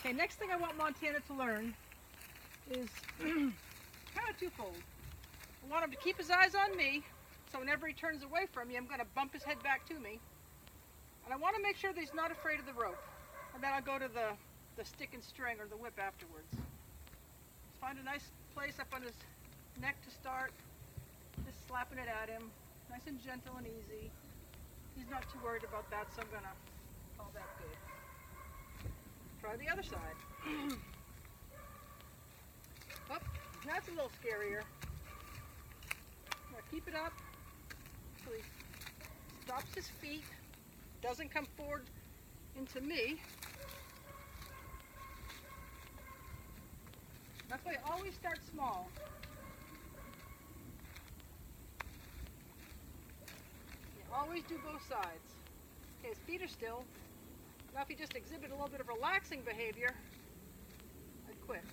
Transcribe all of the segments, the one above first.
Okay, next thing I want Montana to learn is kind of twofold. I want him to keep his eyes on me, so whenever he turns away from me, I'm going to bump his head back to me. And I want to make sure that he's not afraid of the rope. And then I'll go to the stick and string or the whip afterwards. Just find a nice place up on his neck to start. Just slapping it at him. Nice and gentle and easy. He's not too worried about that, so I'm going to call that good. Try the other side. Oh, that's a little scarier. Now keep it up so he stops his feet, doesn't come forward into me. That's why I always start small. You always do both sides. Okay, his feet are still. Now if he just exhibit a little bit of relaxing behavior, I'd quit.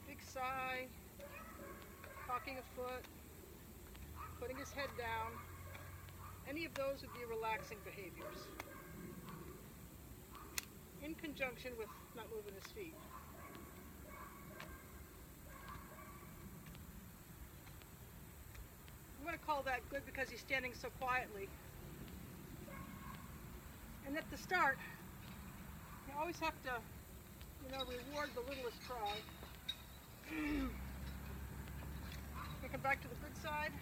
Big sigh, cocking a foot, putting his head down. Any of those would be relaxing behaviors, in conjunction with not moving his feet. I'm going to call that good because he's standing so quietly. And at the start, you always have to, reward the littlest try. We come back to the good side.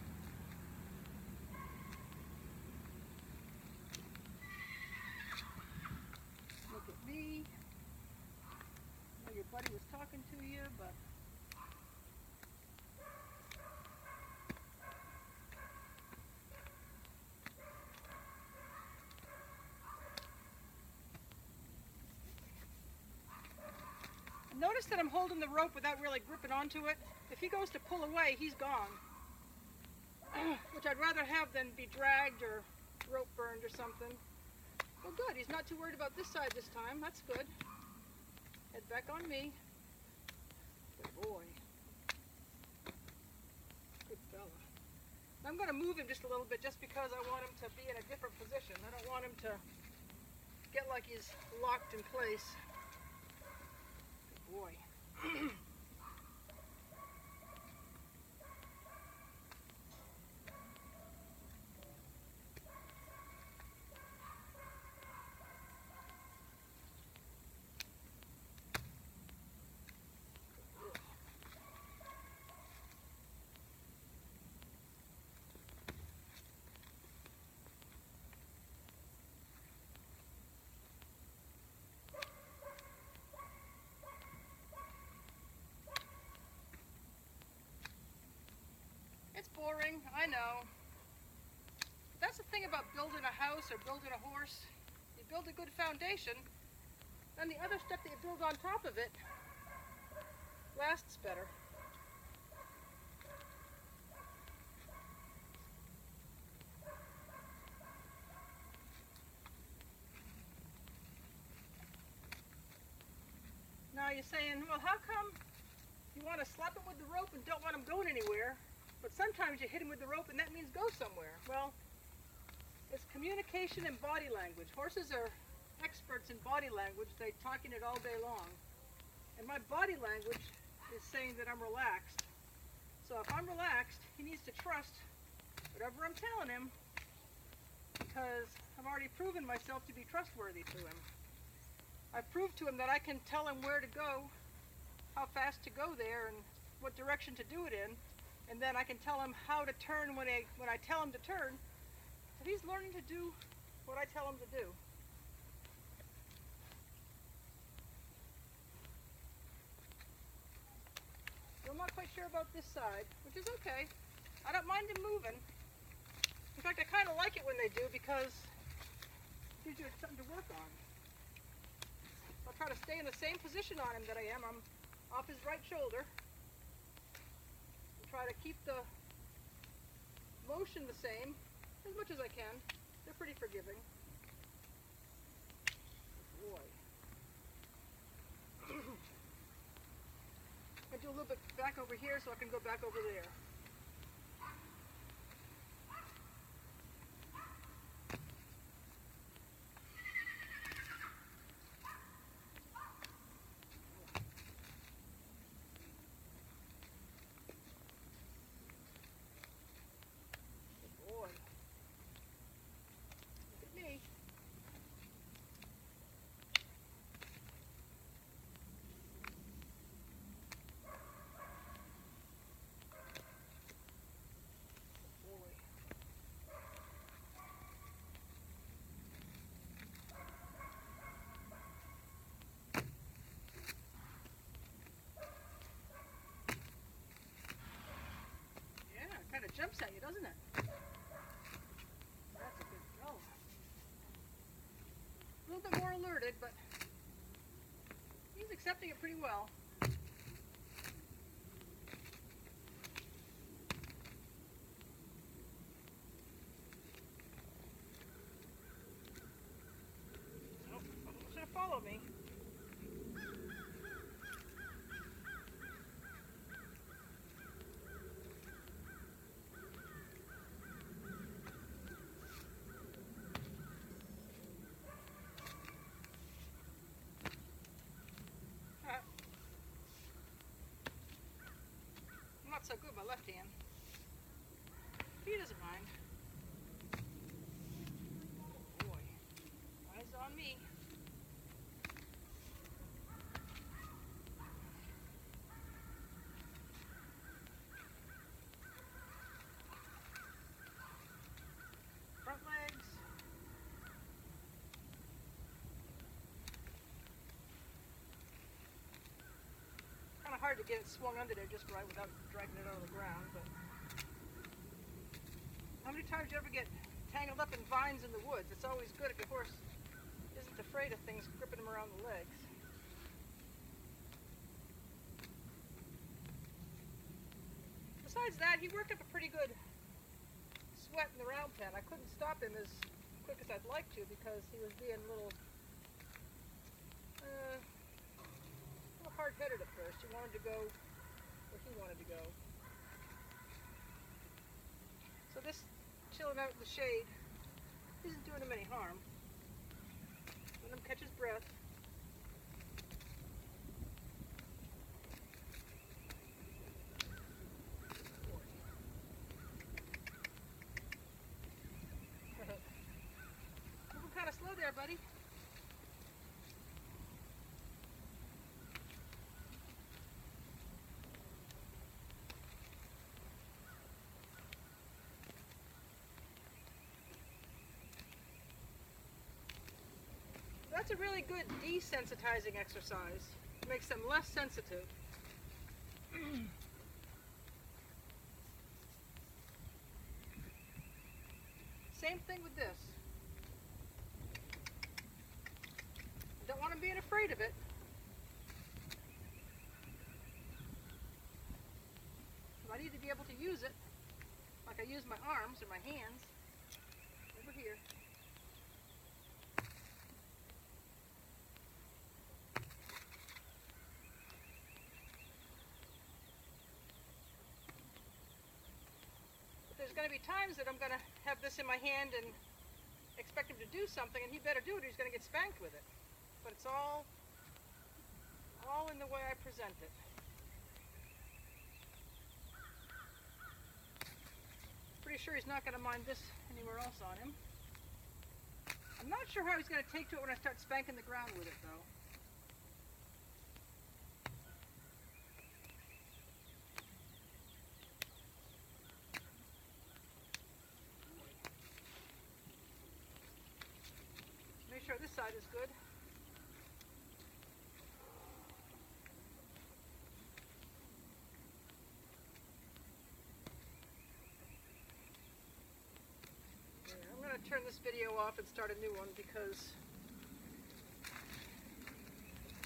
Look at me. I know your buddy was talking to you, but notice that I'm holding the rope without really gripping onto it. If he goes to pull away, he's gone. Which I'd rather have than be dragged or rope burned or something. Well, good. He's not too worried about this side this time. That's good. Head back on me. Good boy. Good fella. I'm going to move him just a little bit just because I want him to be in a different position. I don't want him to get like he's locked in place. Good boy. It's boring, I know. But that's the thing about building a house or building a horse. You build a good foundation, then the other stuff that you build on top of it lasts better. Now you're saying, well, how come you want to slap him with the rope and don't want him going anywhere? But sometimes you hit him with the rope and that means go somewhere. Well, it's communication and body language. Horses are experts in body language. They're talking it all day long. And my body language is saying that I'm relaxed. So if I'm relaxed, he needs to trust whatever I'm telling him because I've already proven myself to be trustworthy to him. I've proved to him that I can tell him where to go, how fast to go there, and what direction to do it in. And then I can tell him how to turn when I tell him to turn. So he's learning to do what I tell him to do. So I'm not quite sure about this side, which is okay. I don't mind him moving. In fact, I kind of like it when they do because it gives you something to work on. I'll try to stay in the same position on him that I am. I'm off his right shoulder. Try to keep the motion the same as much as I can. They're pretty forgiving. Boy. I do a little bit back over here so I can go back over there. Good boy. Look at me. Kind of jumps at you, doesn't it? That's a good go. A little bit more alerted, but he's accepting it pretty well. Nope, he's gonna follow me. I'm not so good with my left hand. He doesn't mind. Boy, eyes on me. Front legs. Kind of hard to get it swung under there just right without dragging it out of the ground, but how many times do you ever get tangled up in vines in the woods? It's always good if your horse isn't afraid of things gripping him around the legs. Besides that, he worked up a pretty good sweat in the round pen. I couldn't stop him as quick as I'd like to because he was being a little hard-headed at first. He wanted to go where he wanted to go. So this chilling out in the shade isn't doing him any harm. Let him catch his breath. Moving kind of slow there, buddy. That's a really good desensitizing exercise. It makes them less sensitive. Same thing with this. Don't want them being afraid of it. I need to be able to use it like I use my arms or my hands. Over here. There's going to be times that I'm going to have this in my hand and expect him to do something, and he better do it or he's going to get spanked with it. But it's all in the way I present it. Pretty sure he's not going to mind this anywhere else on him. I'm not sure how he's going to take to it when I start spanking the ground with it, though. Make sure this side is good. I'm going to turn this video off and start a new one because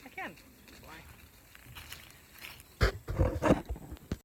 I can.